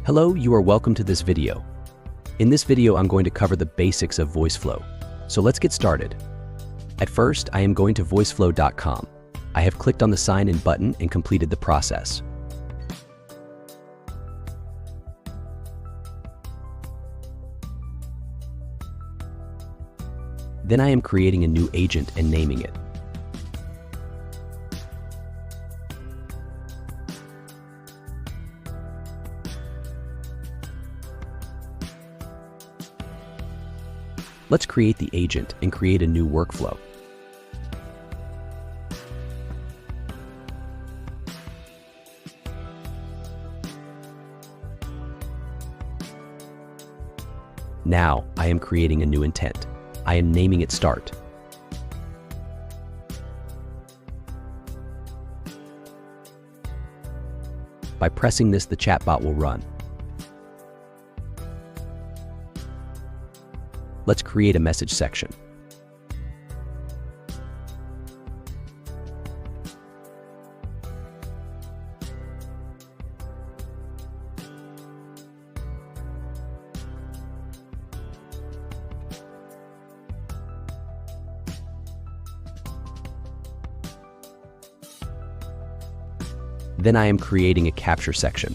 Hello, you are welcome to this video. In this video, I'm going to cover the basics of Voiceflow. So let's get started. At first, I am going to voiceflow.com. I have clicked on the sign in button and completed the process. Then I am creating a new agent and naming it. Let's create the agent and create a new workflow. Now, I am creating a new intent. I am naming it Start. By pressing this, the chatbot will run. Let's create a message section. Then I am creating a capture section.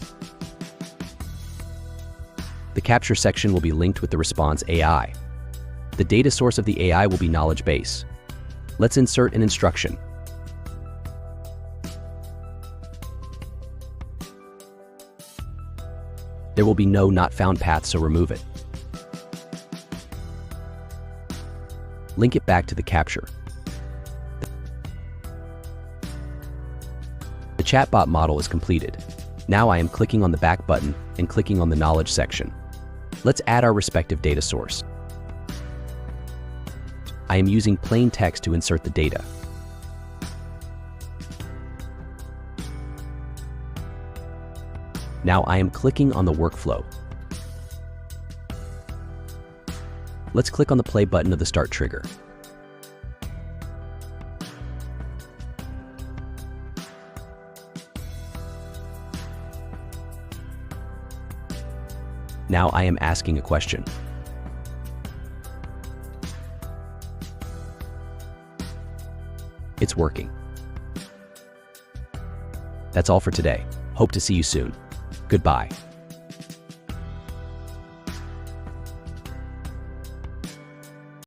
The capture section will be linked with the response AI. The data source of the AI will be knowledge base. Let's insert an instruction. There will be no not found path, so remove it. Link it back to the capture. The chatbot model is completed. Now I am clicking on the back button and clicking on the knowledge section. Let's add our respective data source. I am using plain text to insert the data. Now I am clicking on the workflow. Let's click on the play button of the start trigger. Now I am asking a question. It's working. That's all for today. Hope to see you soon. Goodbye.